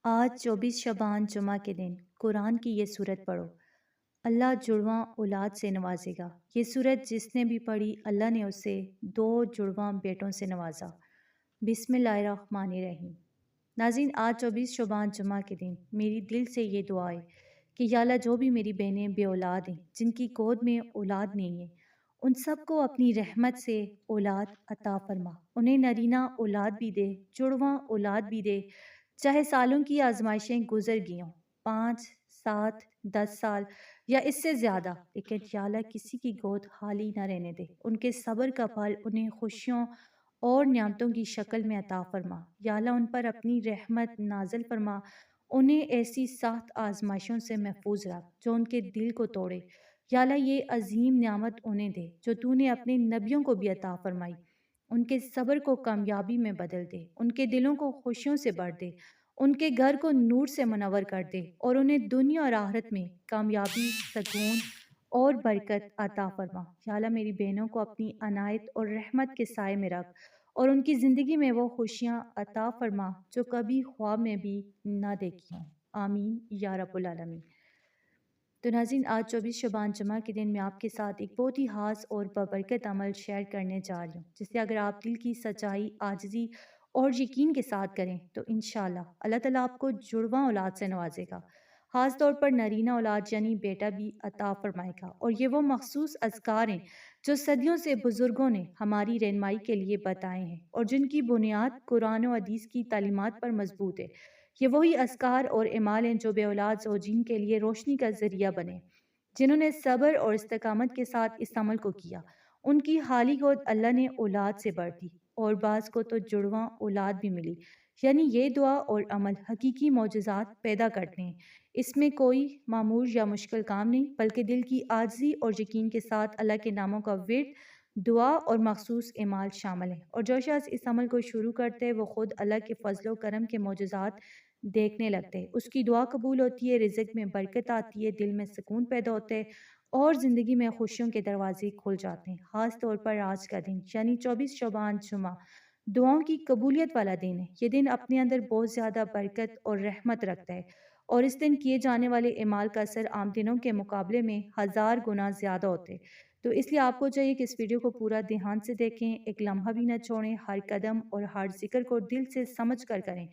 آج 24 شعبان جمعہ کے دن قرآن کی یہ سورت پڑھو، اللہ جڑواں اولاد سے نوازے گا۔ یہ سورت جس نے بھی پڑھی اللہ نے اسے 2 جڑواں بیٹوں سے نوازا۔ بسم اللہ الرحمن الرحیم۔ ناظرین، آج 24 شعبان جمعہ کے دن میری دل سے یہ دعا ہے کہ یا اللہ جو بھی میری بہنیں بے اولاد ہیں، جن کی گود میں اولاد نہیں ہے، ان سب کو اپنی رحمت سے اولاد عطا فرما، انہیں نرینہ اولاد بھی دے، جڑواں اولاد بھی دے، چاہے سالوں کی آزمائشیں گزر گئی ہوں، 5 7 10 سال یا اس سے زیادہ، لیکن یا اللہ کسی کی گود خالی نہ رہنے دے، ان کے صبر کا پھل انہیں خوشیوں اور نعمتوں کی شکل میں عطا فرما۔ یا اللہ ان پر اپنی رحمت نازل فرما، انہیں ایسی سخت آزمائشوں سے محفوظ رکھ جو ان کے دل کو توڑے۔ یا اللہ یہ عظیم نعمت انہیں دے جو تو نے اپنے نبیوں کو بھی عطا فرمائی، ان کے صبر کو کامیابی میں بدل دے، ان کے دلوں کو خوشیوں سے بھر دے، ان کے گھر کو نور سے منور کر دے، اور انہیں دنیا اور آخرت میں کامیابی، سکون اور برکت عطا فرما۔ یا اللہ میری بہنوں کو اپنی عنایت اور رحمت کے سائے میں رکھ، اور ان کی زندگی میں وہ خوشیاں عطا فرما جو کبھی خواب میں بھی نہ دیکھی ہوں۔ آمین یا رب العالمین۔ تو ناظرین، آج 24 شعبان جمعہ کے دن میں آپ کے ساتھ ایک بہت ہی خاص اور بابرکت عمل شیئر کرنے جا رہی ہوں، جسے اگر آپ دل کی سچائی، عاجزی اور یقین کے ساتھ کریں تو انشاءاللہ اللہ تعالیٰ آپ کو جڑواں اولاد سے نوازے گا، خاص طور پر نرینہ اولاد یعنی بیٹا بھی عطا فرمائے گا۔ اور یہ وہ مخصوص اذکار ہیں جو صدیوں سے بزرگوں نے ہماری رہنمائی کے لیے بتائے ہیں، اور جن کی بنیاد قرآن و حدیث کی تعلیمات پر مضبوط ہے۔ یہ وہی اذکار اور اعمال ہیں جو بے اولاد زوجین کے لیے روشنی کا ذریعہ بنے، جنہوں نے صبر اور استقامت کے ساتھ اس عمل کو کیا۔ ان کی خالی گود اللہ نے اولاد سے بھر دی، اور بعض کو تو جڑواں اولاد بھی ملی۔ یعنی یہ دعا اور عمل حقیقی معجزات پیدا کرتے ہیں۔ اس میں کوئی معمور یا مشکل کام نہیں، بلکہ دل کی عاجزی اور یقین کے ساتھ اللہ کے ناموں کا ورد، دعا اور مخصوص اعمال شامل ہیں۔ اور جو شخص اس عمل کو شروع کرتے ہیں وہ خود اللہ کے فضل و کرم کے معجزات دیکھنے لگتے ہیں، اس کی دعا قبول ہوتی ہے، رزق میں برکت آتی ہے، دل میں سکون پیدا ہوتا ہے، اور زندگی میں خوشیوں کے دروازے کھل جاتے ہیں۔ خاص طور پر آج کا دن یعنی 24 شعبان جمعہ دعاؤں کی قبولیت والا دن ہے۔ یہ دن اپنے اندر بہت زیادہ برکت اور رحمت رکھتا ہے، اور اس دن کیے جانے والے اعمال کا اثر عام دنوں کے مقابلے میں 1000 گنا زیادہ ہوتے ہیں۔ تو اس لیے آپ کو چاہیے کہ اس ویڈیو کو پورا دھیان سے دیکھیں، ایک لمحہ بھی نہ چھوڑیں، ہر قدم اور ہر ذکر کو دل سے سمجھ کر کریں۔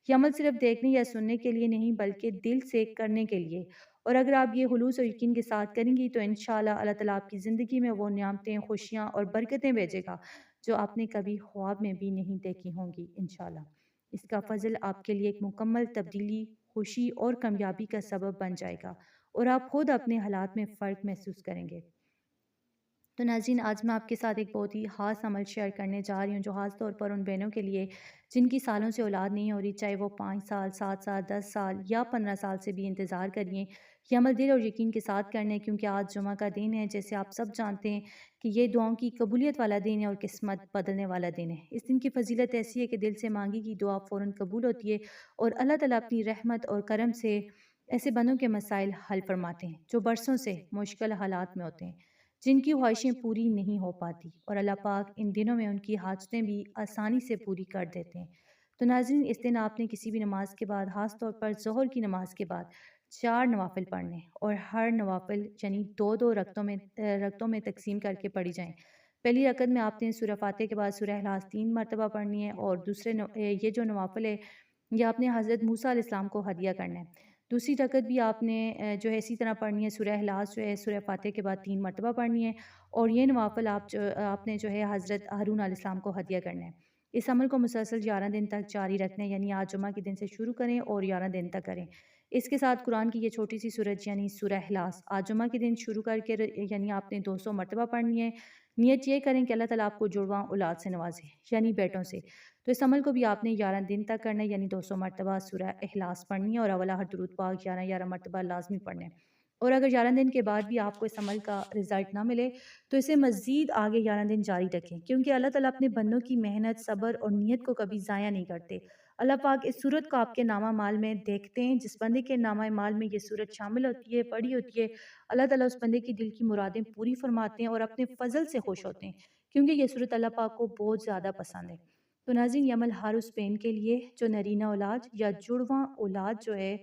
یہ عمل صرف دیکھنے یا سننے کے لیے نہیں بلکہ دل سے کرنے کے لیے، اور اگر آپ یہ خلوص اور یقین کے ساتھ کریں گی تو انشاءاللہ اللہ تعالیٰ آپ کی زندگی میں وہ نعمتیں، خوشیاں اور برکتیں بھیجے گا جو آپ نے کبھی خواب میں بھی نہیں دیکھی ہوں گی انشاءاللہ۔ اس کا فضل آپ کے لیے ایک مکمل تبدیلی، خوشی اور کامیابی کا سبب بن جائے گا، اور آپ خود اپنے حالات میں فرق محسوس کریں گے۔ تو ناظرین، آج میں آپ کے ساتھ ایک بہت ہی خاص عمل شیئر کرنے جا رہی ہوں جو خاص طور پر ان بہنوں کے لیے جن کی سالوں سے اولاد نہیں ہو رہی، چاہے وہ 5 سال، 7 سال، 10 سال یا 15 سال سے بھی انتظار کریے۔ یہ عمل دل اور یقین کے ساتھ کرنا ہے، کیونکہ آج جمعہ کا دن ہے، جیسے آپ سب جانتے ہیں کہ یہ دعاؤں کی قبولیت والا دن ہے اور قسمت بدلنے والا دن ہے۔ اس دن کی فضیلت ایسی ہے کہ دل سے مانگی کی دعا فوراً قبول ہوتی ہے، اور اللہ تعالیٰ اپنی رحمت اور کرم سے ایسے بندوں کے مسائل حل فرماتے ہیں جو برسوں سے مشکل حالات میں ہوتے ہیں، جن کی خواہشیں پوری نہیں ہو پاتی، اور اللہ پاک ان دنوں میں ان کی حاجتیں بھی آسانی سے پوری کر دیتے ہیں۔ تو ناظرین، اس دن آپ نے کسی بھی نماز کے بعد، خاص طور پر ظہر کی نماز کے بعد 4 نوافل پڑھنے ہیں، اور ہر نوافل یعنی 2 رکعتوں میں تقسیم کر کے پڑھی جائیں۔ پہلی رکعت میں آپ نے سورہ فاتحہ کے بعد سورہ اخلاص 3 مرتبہ پڑھنی ہے، اور یہ جو نوافل ہے یہ آپ نے حضرت موسیٰ علیہ السلام کو ہدیہ کرنا ہے۔ دوسری رکعت بھی آپ نے جو ہے اسی طرح پڑھنی ہے، سورہ اخلاص جو ہے سورہ فاتحہ کے بعد 3 مرتبہ پڑھنی ہے، اور یہ نوافل آپ نے جو ہے حضرت ہارون علیہ السلام کو ہدیہ کرنا ہے۔ اس عمل کو مسلسل 11 دن تک جاری رکھنا ہے، یعنی آج جمعہ کے دن سے شروع کریں اور 11 دن تک کریں۔ اس کے ساتھ قرآن کی یہ چھوٹی سی سورت یعنی سورہ اخلاص آج جمعہ کے دن شروع کر کے یعنی آپ نے 200 مرتبہ پڑھنی ہے۔ نیت یہ کریں کہ اللہ تعالیٰ آپ کو جڑواں اولاد سے نوازے، یعنی بیٹوں سے۔ تو اس عمل کو بھی آپ نے 11 دن تک کرنا ہے، یعنی 200 مرتبہ سورہ اخلاص پڑھنی ہے، اور اولا ہر درود پاک 11 مرتبہ لازمی پڑھنا ہے۔ اور اگر 11 دن کے بعد بھی آپ کو اس عمل کا رزلٹ نہ ملے تو اسے مزید آگے 11 دن جاری رکھیں، کیونکہ اللہ تعالیٰ اپنے بندوں کی محنت، صبر اور نیت کو کبھی ضائع نہیں کرتے۔ اللہ پاک اس صورت کو آپ کے نامہ مال میں دیکھتے ہیں، جس بندے کے نامہ مال میں یہ صورت شامل ہوتی ہے، پڑھی ہوتی ہے، اللہ تعالیٰ اس بندے کی دل کی مرادیں پوری فرماتے ہیں اور اپنے فضل سے خوش ہوتے ہیں، کیونکہ یہ صورت اللہ پاک کو بہت زیادہ پسند ہے۔ تو ناظرین یہ عمل ہر اس بہن کے لیے جو نرینہ اولاد یا جڑواں اولاد جو ہے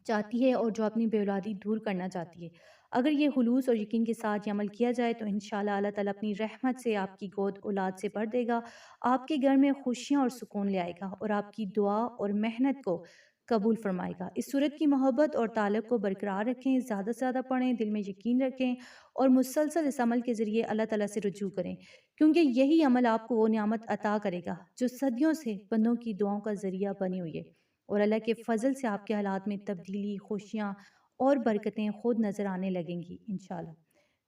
چاہتی ہے اور جو اپنی بے اولادی دور کرنا چاہتی ہے۔ اگر یہ خلوص اور یقین کے ساتھ یہ عمل کیا جائے تو انشاءاللہ اللہ تعالیٰ اپنی رحمت سے آپ کی گود اولاد سے بھر دے گا، آپ کے گھر میں خوشیاں اور سکون لے آئے گا اور آپ کی دعا اور محنت کو قبول فرمائے گا۔ اس صورت کی محبت اور تعلق کو برقرار رکھیں، زیادہ سے زیادہ پڑھیں، دل میں یقین رکھیں اور مسلسل اس عمل کے ذریعے اللہ تعالیٰ سے رجوع کریں، کیونکہ یہی عمل آپ کو وہ نعمت عطا کرے گا جو صدیوں سے بندوں کی دعاؤں کا ذریعہ بنی ہوئی ہے، اور اللہ کے فضل سے آپ کے حالات میں تبدیلی، خوشیاں اور برکتیں خود نظر آنے لگیں گی انشاءاللہ۔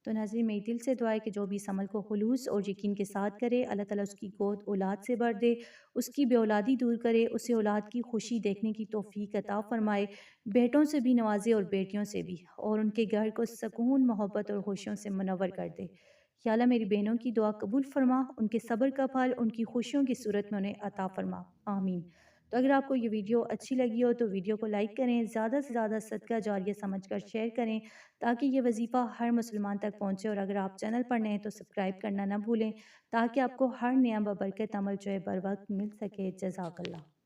تو ناظرین میری دل سے دعا ہے کہ جو بھی اس عمل کو خلوص اور یقین کے ساتھ کرے، اللہ تعالیٰ اس کی گود اولاد سے بھر دے، اس کی بے اولادی دور کرے، اسے اولاد کی خوشی دیکھنے کی توفیق عطا فرمائے، بیٹوں سے بھی نوازے اور بیٹیوں سے بھی، اور ان کے گھر کو سکون، محبت اور خوشیوں سے منور کر دے۔ یا اللہ میری بہنوں کی دعا قبول فرما، ان کے صبر کا پھل ان کی خوشیوں کی صورت میں انہیں عطا فرما، آمین۔ تو اگر آپ کو یہ ویڈیو اچھی لگی ہو تو ویڈیو کو لائک کریں، زیادہ سے زیادہ صدقہ جاریہ سمجھ کر شیئر کریں تاکہ یہ وظیفہ ہر مسلمان تک پہنچے، اور اگر آپ چینل پر نئے ہیں تو سبسکرائب کرنا نہ بھولیں تاکہ آپ کو ہر نیا ببرکت عمل جو ہے بر وقت مل سکے۔ جزاک اللہ۔